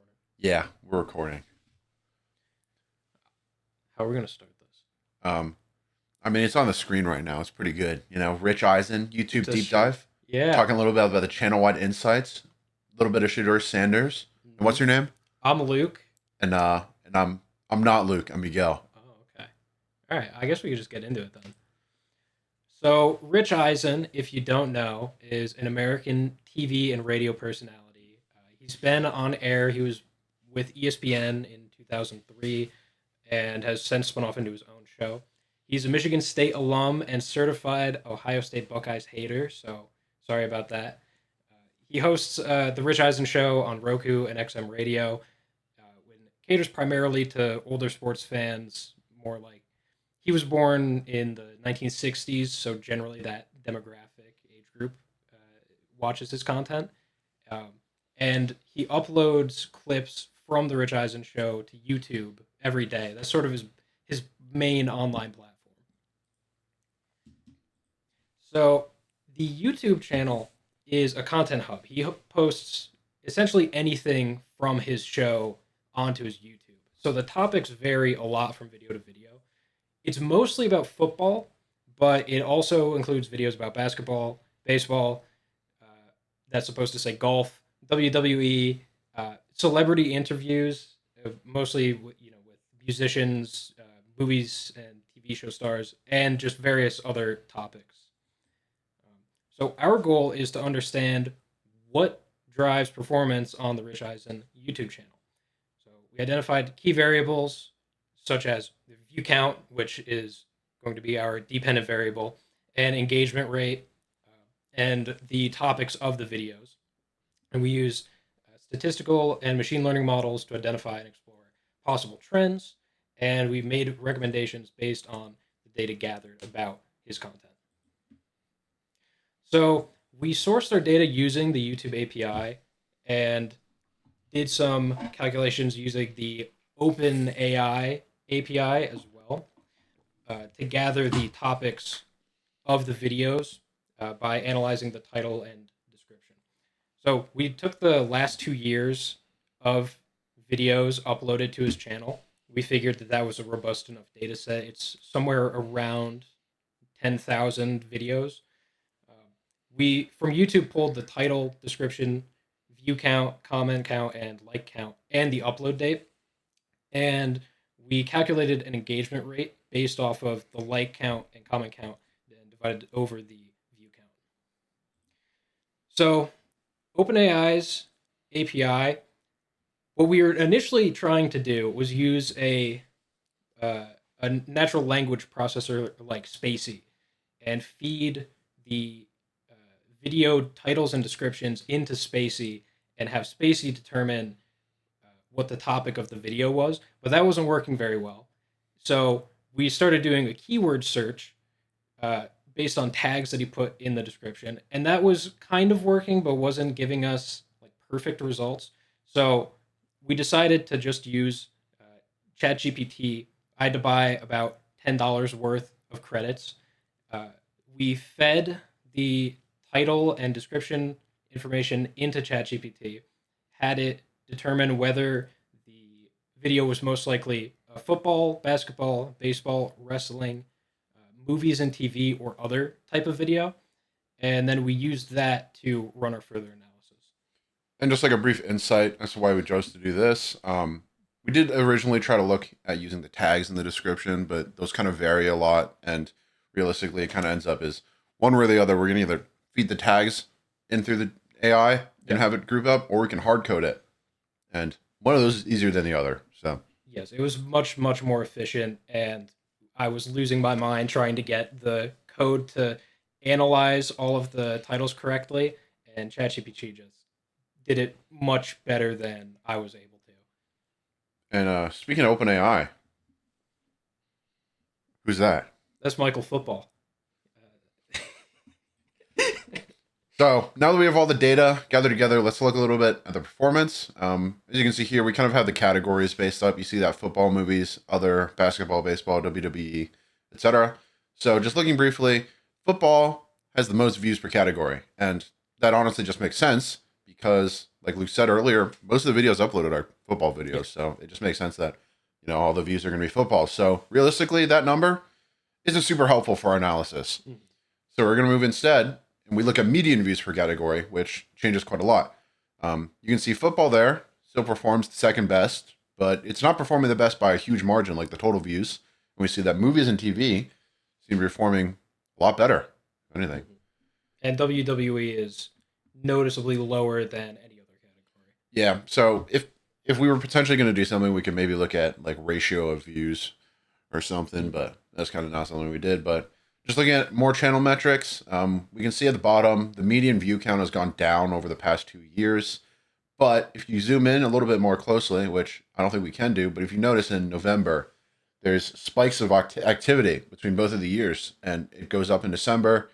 recording. Yeah, we're recording. How are we going to start this? Um, I mean, it's on the screen right now. It's pretty good. Rich Eisen, It YouTube says deep start. dive, Yeah. talking a little bit about the channel-wide insights, a little bit of Shador Sanders. And hmm what's your name? I'm Luke. And I'm not Luke. I'm Miguel. Oh, okay. All right. I guess we could just get into it then. So, Rich Eisen, if you don't know, is an American TV and radio personality. He's been on air. He was with ESPN in 2003 and has since spun off into his own show. He's a Michigan State alum and certified Ohio State Buckeyes hater, so sorry about that. He hosts the Rich Eisen Show on Roku and XM Radio, when caters primarily to older sports fans, more like he was born in the 1960s, so generally that demographic age group uh, watches his content. Um, and he uploads clips from the Rich Eisen Show to YouTube every day. That's sort of his main online platform. So the YouTube channel is a content hub. He posts essentially anything from his show onto his YouTube. So the topics vary a lot from video to video. It's mostly about football, but it also includes videos about basketball, baseball, uh, that's supposed to say golf, WWE, celebrity interviews, mostly with musicians, movies and TV show stars, and just various other topics. So our goal is to understand what drives performance on the Rich Eisen YouTube channel. So we identified key variables such as the view count, which is going to be our dependent variable, and engagement rate, and the topics of the videos. And we use statistical and machine learning models to identify and explore possible trends. And we've made recommendations based on the data gathered about his content. So we sourced our data using the YouTube API and did some calculations using the OpenAI API as well, to gather the topics of the videos by analyzing the title and description. So we took the last 2 years of videos uploaded to his channel. We figured that that was a robust enough data set. It's somewhere around 10,000 videos. We from YouTube pulled the title, description, view count, comment count, and like count, and the upload date, and we calculated an engagement rate based off of the like count and comment count, and divided over the view count. So OpenAI's API, what we were initially trying to do was use uh, a natural language processor like Spacey and feed the uh, video titles and descriptions into Spacey and have Spacey determine what the topic of the video was. But that wasn't working very well. So we started doing a keyword search uh, based on tags that he put in the description, and that was kind of working, but wasn't giving us like perfect results. So we decided to just use ChatGPT. I had to buy about $10 worth of credits. Uh, we fed the title and description information into ChatGPT, had it determine whether the video was most likely football, basketball, baseball, wrestling, movies and TV, or other type of video. And then we used that to run our further analysis. And just like a brief insight as to why we chose to do this, we did originally try to look at using the tags in the description, but those kind of vary a lot. And realistically, it kind of ends up as one way or the other. We're going to either feed the tags in through the AI and Yeah. have it group up, or we can hard code it. And one of those is easier than the other. So, Yes, it was much, much more efficient. And I was losing my mind trying to get the code to analyze all of the titles correctly. And ChatGPT just did it much better than I was able to. and speaking of OpenAI, who's that? That's Michael Football. So now that we have all the data gathered together, let's look a little bit at the performance. As you can see here, we kind of have the categories based up. You see that football, movies, other, basketball, baseball, WWE, etc. So just looking briefly, football has the most views per category, and that honestly just makes sense because like Luke said earlier, most of the videos uploaded are football Yeah. videos, so it just makes sense that all the views are going to be football. So realistically, that number isn't super helpful for our analysis. Mhm. So we're going to move instead, and we look at median views per category, which changes quite a lot. You can see football there still performs the second best, but it's not performing the best by a huge margin like the total views. And we see that movies and TV seem to be performing a lot better, if anything. Mhm. And WWE is noticeably lower than any other category. Yeah. So if we were potentially going to do something, we could maybe look at like ratio of views or something, Mhm. but that's kind of not something we did. But just looking at more channel metrics, we can see at the bottom the median view count has gone down over the past 2 years. But if you zoom in a little bit more closely, which I don't think we can do, but if you notice in November, there's spikes of activity between both of the years, and it goes up in December,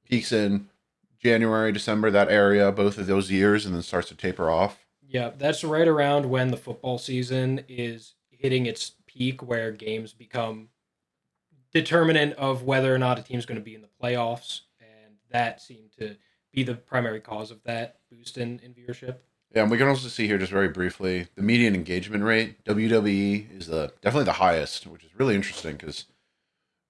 peaks in January, December, that area, both of those years, and then starts to taper off. Yeah, that's right around when the football season is hitting its peak, where games become determinant of whether or not a team's going to be in the playoffs, and that seemed to be the primary cause of that boost in viewership. Yeah, and we can also see here just very briefly the median engagement rate. WWE is definitely the highest, which is really interesting because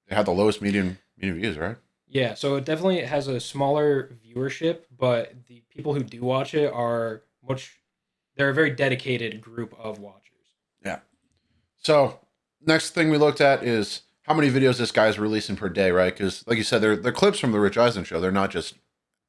they had the lowest median views, right? Yeah, so it definitely has a smaller viewership, but the people who do watch it are much. They're a very dedicated group of watchers. Yeah. So next thing we looked at is how many videos this guy's releasing per day, right? Because like you said, they're clips from the Rich Eisen show. They're not just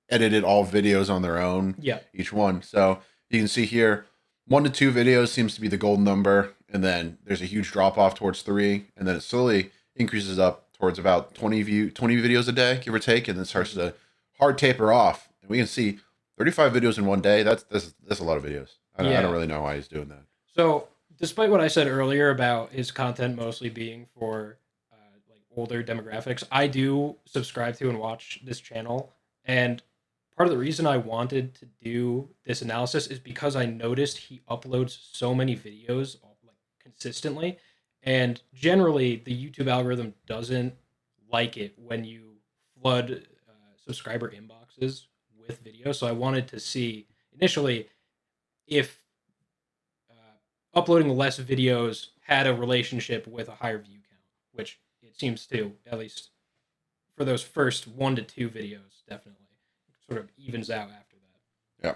edited all videos on their own, Yeah. each one. So you can see here, 1 to 2 videos seems to be the gold number, and then there's a huge drop off towards three, and then it slowly increases up towards about 20 videos a day, give or take, and then starts Mhm. to hard taper off. And we can see 35 videos in one day. That's a lot of videos. I don't Yeah. really know why he's doing that. So, despite what I said earlier about his content mostly being for like older demographics, I do subscribe to and watch this channel. And part of the reason I wanted to do this analysis is because I noticed he uploads so many videos like consistently, and generally the YouTube algorithm doesn't like it when you flood subscriber inboxes with videos. So I wanted to see initially if uploading less videos had a relationship with a higher view count, which it seems to, at least for those first 1 to 2 videos, definitely sort of evens out after that. Yeah.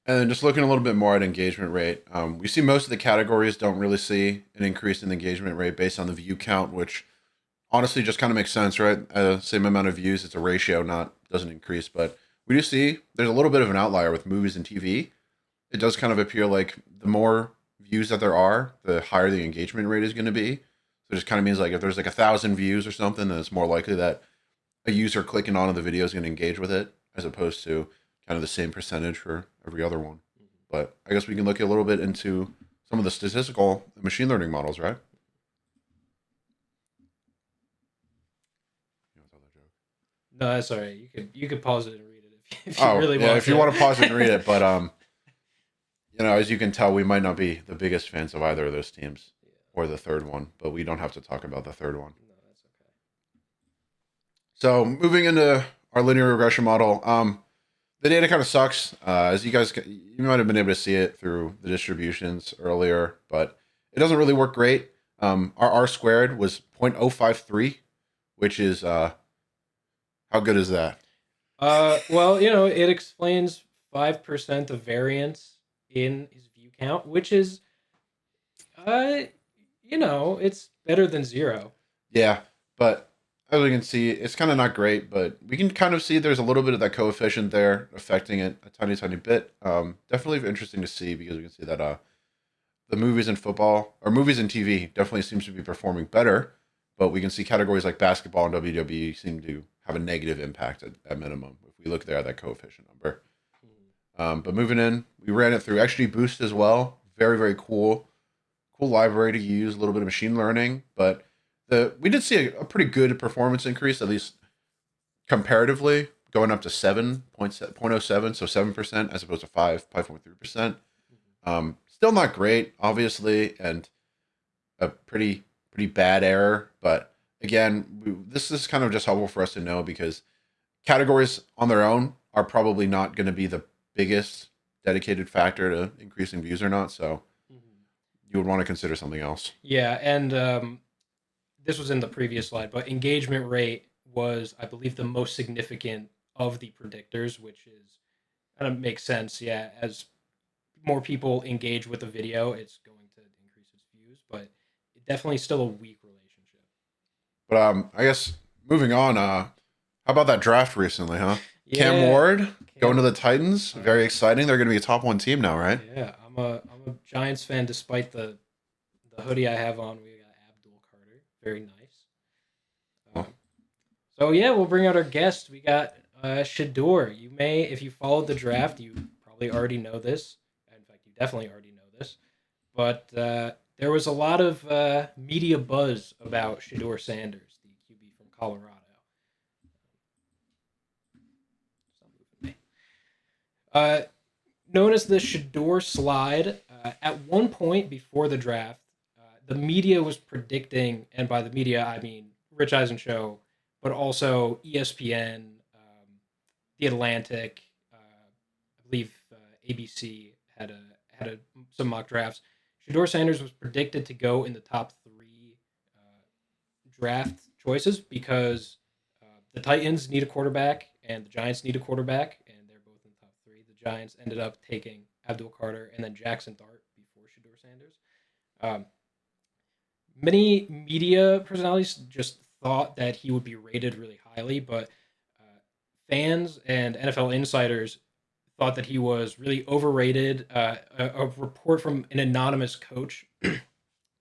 And then just looking a little bit more at engagement rate, we see most of the categories don't really see an increase in engagement rate based on the view count, which honestly just kind of makes sense, right? Same amount of views, it's a ratio, not doesn't increase. But we do see there's a little bit of an outlier with movies and TV. It does kind of appear like the more views that there are, the higher the engagement rate is going to be. So it just kind of means like if there's like 1,000 views or something, then it's more likely that a user clicking onto the video is going to engage with it, as opposed to kind of the same percentage for every other one. But I guess we can look a little bit into some of the statistical machine learning models, right? You know, tell that joke. No, that's all right. You could pause it and read it if you Oh really yeah, want if you to. want to pause it and read it, but as you can tell, we might not be the biggest fans of either of those teams Yeah, or the third one, but we don't have to talk about the third one. no, that's okay. So moving into our linear regression model, the data kind of sucks. As you might have been able to see it through the distributions earlier, but it doesn't really work great. Our R squared was 0.053, which is how good is that? Well, it explains 5% of variance in his view count, which is, uh, it's better than zero. Yeah, but as we can see, it's kind of not great, but we can kind of see there's a little bit of that coefficient there affecting it a tiny, tiny bit. Definitely interesting to see because we can see that the movies and football or movies and TV definitely seems to be performing better, but we can see categories like basketball and WWE seem to have a negative impact at minimum if we look there at that coefficient number. Mhm. But moving in, we ran it through XG Boost as well. Very, very cool library to use. A little bit of machine learning, but we did see a pretty good performance increase, at least comparatively, going up to 7.07, so 7% as opposed to 5.3%. Still not great, obviously, and a pretty bad error. But again, this is kind of just helpful for us to know because categories on their own are probably not going to be the biggest dedicated factor to increasing views or not. So Mhm. you would want to consider something else. Yeah, and this was in the previous slide, but engagement rate was, I believe, the most significant of the predictors, which is kind of makes sense. Yeah, as more people engage with the video, it's going to increase its views, but definitely still a weak relationship. But I guess moving on. How about that draft recently, huh? Cam Yeah, Ward going to Cam. the Titans. Uh, Very exciting. They're going to be a top one team now, right? yeah, I'm a Giants fan, despite the hoodie I have on. We got Abdul Carter, very nice. Oh, So yeah, we'll bring out our guest. We got Shador. You may, if you followed the draft, you probably already know this. In fact, you definitely already know this. But there was a lot of media buzz about Shador Sanders, the QB from Colorado. Stop moving me. Uh, Known as the Shador slide, at one point before the draft, the media was predicting, and by the media I mean Rich Eisen show, but also ESPN, The Atlantic, I believe ABC had some mock drafts. Shador Sanders was predicted to go in the top three draft choices because the Titans need a quarterback and the Giants need a quarterback, and they're both in the top three. The Giants ended up taking Abdul Carter and then Jackson Dart before Shador Sanders. Um, Many media personalities just thought that he would be rated really highly, but fans and NFL insiders thought that he was really overrated. A report from an anonymous coach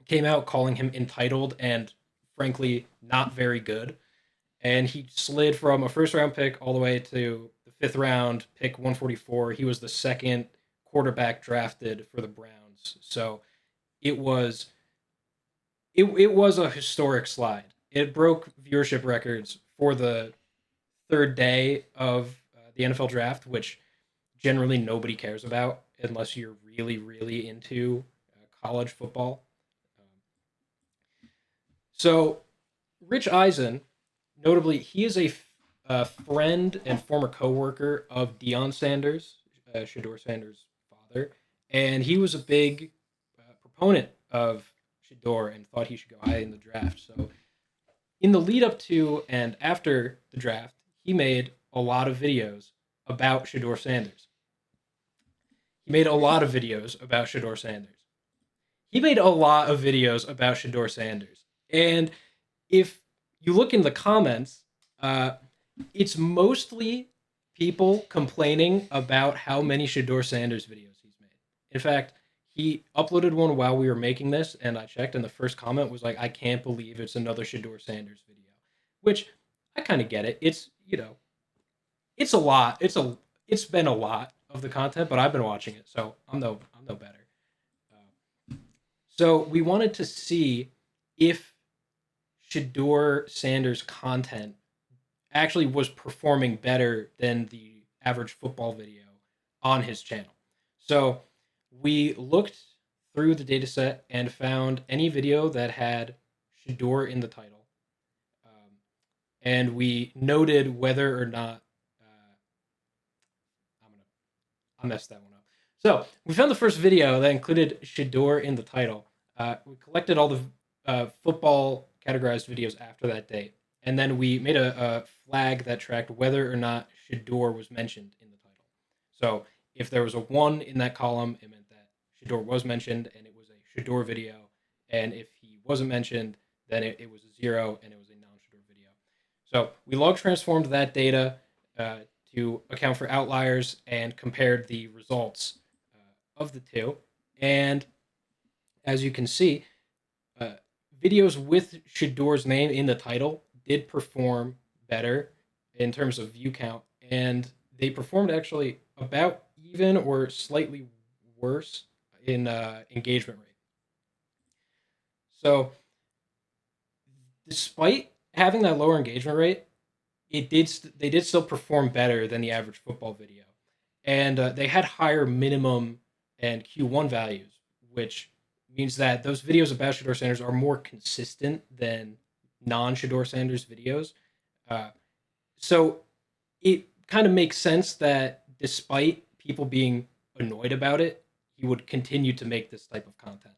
came out calling him entitled and frankly not very good. And he slid from a first round pick all the way to the fifth round, pick 144. He was the second quarterback drafted for the Browns. So it was it was a historic slide. It broke viewership records for the third day of the NFL draft, which generally nobody cares about unless you're really, really into college football. Um, so, Rich Eisen, notably, he is a friend and former coworker of Deion Sanders, Shador Sanders' father, and he was a big proponent of Shador and thought he should go high in the draft. So, in the lead up to and after the draft, he made a lot of videos about Shador Sanders. He made a lot of videos about Shador Sanders. He made a lot of videos about Shador Sanders. And if you look in the comments, uh, it's mostly people complaining about how many Shador Sanders videos he's made. In fact, he uploaded one while we were making this, and I checked, and the first comment was like, "I can't believe it's another Shador Sanders video," which I kind of get it. It's it's a lot. It's been a lot of the content, but I've been watching it, so I'm no better. So we wanted to see if Shador Sanders content actually was performing better than the average football video on his channel. So we looked through the data set and found any video that had Shador in the title. And we noted whether or not I'm gonna I messed that one up. So we found the first video that included Shador in the title. We collected all the football categorized videos after that date, and then we made a flag that tracked whether or not Shador was mentioned in the title. So if there was a one in that column, it meant that Shador was mentioned and it was a Shador video. And if he wasn't mentioned, then it was a zero and it was a non-Shador video. So we log transformed that data uh, to account for outliers and compared the results of the two. And as you can see, uh, videos with Shador's name in the title did perform better in terms of view count, and they performed actually about even or slightly worse in engagement rate. So, despite having that lower engagement rate, they did still perform better than the average football video, and they had higher minimum and Q1 values, which means that those videos about Shador Sanders are more consistent than non Shador Sanders videos. Uh, so it kind of makes sense that despite people being annoyed about it, he would continue to make this type of content.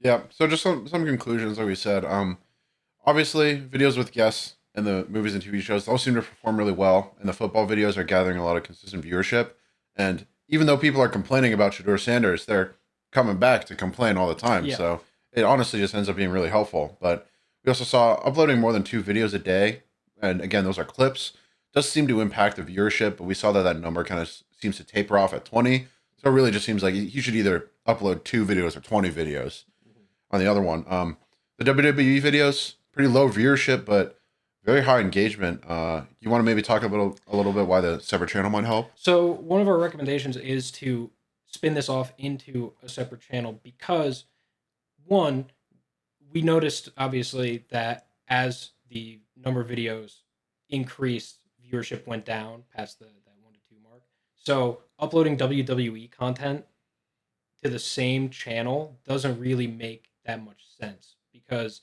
Yeah. So just some conclusions, like we said. Obviously, videos with guests in the movies and TV shows all seem to perform really well, and the football videos are gathering a lot of consistent viewership. And even though people are complaining about Shador Sanders, they're coming back to complain all the time. Yeah. So it honestly just ends up being really helpful. But we also saw uploading more than 2 videos a day, and again, those are clips, does seem to impact the viewership. But we saw that number kind of seems to taper off at 20. So it really just seems like you should either upload 2 videos or 20 videos on the other one. The WWE videos, pretty low viewership, but very high engagement. You want to maybe talk a little bit why the separate channel might help? So one of our recommendations is to spin this off into a separate channel because one, we noticed obviously that as the number of videos increased, viewership went down past that 1 to 2 mark. So uploading WWE content to the same channel doesn't really make that much sense because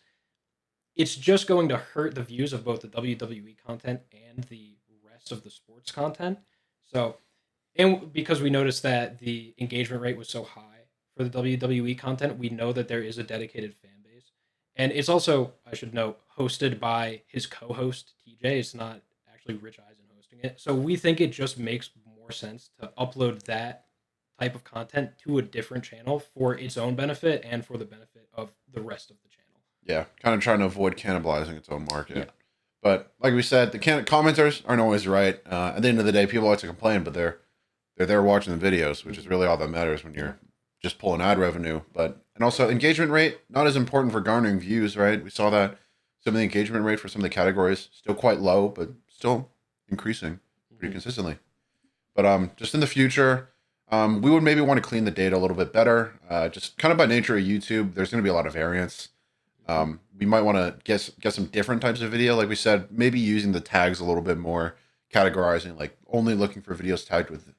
it's just going to hurt the views of both the WWE content and the rest of the sports content. So, and because we noticed that the engagement rate was so high for the WWE content, we know that there is a dedicated fan base. And it's also, I should note, hosted by his co host, TJ. It's not actually Rich Eisen hosting it. So we think it just makes more sense to upload that type of content to a different channel for its own benefit and for the benefit of the rest of the channel. Yeah, kind of trying to avoid cannibalizing its own Yeah. market. But like we said, the commenters aren't always right. At the end of the day, people like to complain, but they're there watching the videos, which is really all that matters when you're just pulling ad revenue. But and also engagement rate not as important for garnering views, right? We saw that some of the engagement rate for some of the categories still quite low, but still increasing pretty Mhm. consistently. But just in the future, we would maybe want to clean the data a little bit better. Just kind of by nature of YouTube, there's going to be a lot of variance. Mhm. We might want to get some different types of video, like we said, maybe using the tags a little bit more, categorizing, like only looking for videos tagged with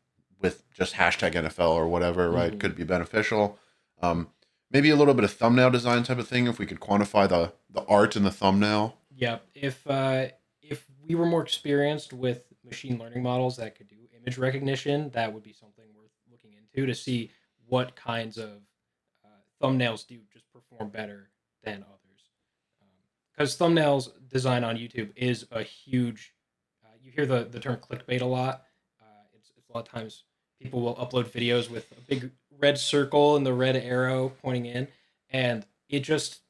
just hashtag NFL or whatever, right? Mhm. Could be beneficial. Um, Maybe a little bit of thumbnail design type of thing if we could quantify the art in the thumbnail. Yeah, if we were more experienced with machine learning models that could do image recognition, that would be something worth looking into to see what kinds of thumbnails do just perform better than others. Because thumbnails design on YouTube is a huge. You hear the term clickbait a lot. It's a lot of times people will upload videos with a big red circle and the red arrow pointing in, and it just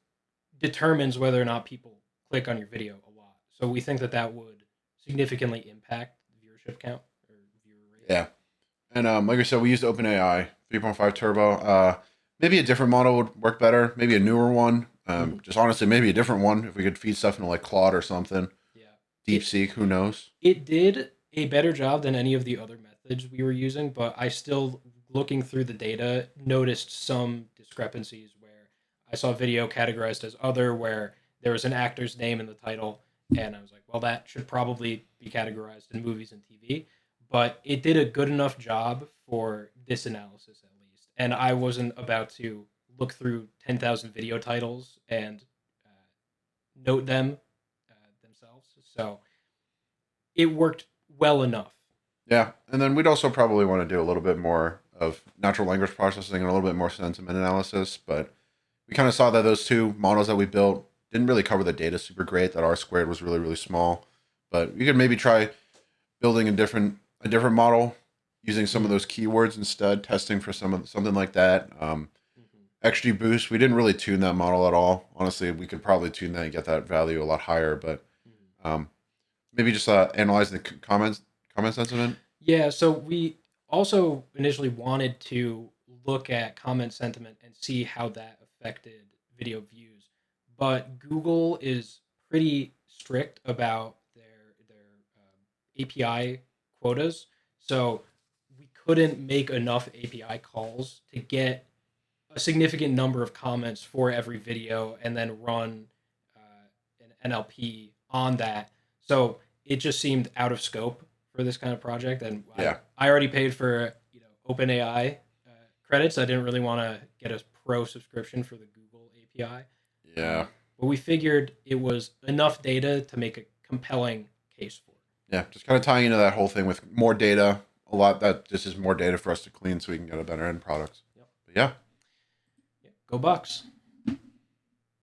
determines whether or not people click on your video a lot. So we think that that would significantly impact the viewership count or viewer rate. Yeah. And like I said, we used OpenAI 3.5 Turbo. Maybe a different model would work better. Maybe a newer one. Mhm. Just honestly, maybe a different one if we could feed stuff into like Claude or something. Yeah, it DeepSeek, who knows? it did a better job than any of the other methods we were using, but I still, looking through the data, noticed some discrepancies where I saw video categorized as other, where there was an actor's name in the title, and I was like, well, that should probably be categorized in movies and TV. But it did a good enough job for this analysis, at least. And I wasn't about to look through 10,000 video titles and note them themselves. So it worked well enough. Yeah, and then we'd also probably want to do a little bit more of natural language processing and a little bit more sentiment analysis. But we kind of saw that those 2 models that we built didn't really cover the data super great. That R squared was really small. But we could maybe try building a different model using some of Mhm. those keywords instead, testing for something like that. Mhm. XGBoost, we didn't really tune that model at all. Honestly, we could probably tune that and get that value a lot higher. But Mhm. um, maybe just analyze the comment sentiment. Yeah, so we also initially wanted to look at comment sentiment and see how that affected video views. But Google is pretty strict about their API quotas. So we couldn't make enough API calls to get a significant number of comments for every video and then run an NLP on that. So it just seemed out of scope for this kind of project, and I Yeah, I already paid for OpenAI credits. I didn't really want to get a pro subscription for the Google API, yeah. but we figured it was enough data to make a compelling case for it. Yeah, just kind of tying into that whole thing with more data, a lot that this is more data for us to clean so we can get a better end product. Yep. But yeah. Go Bucks.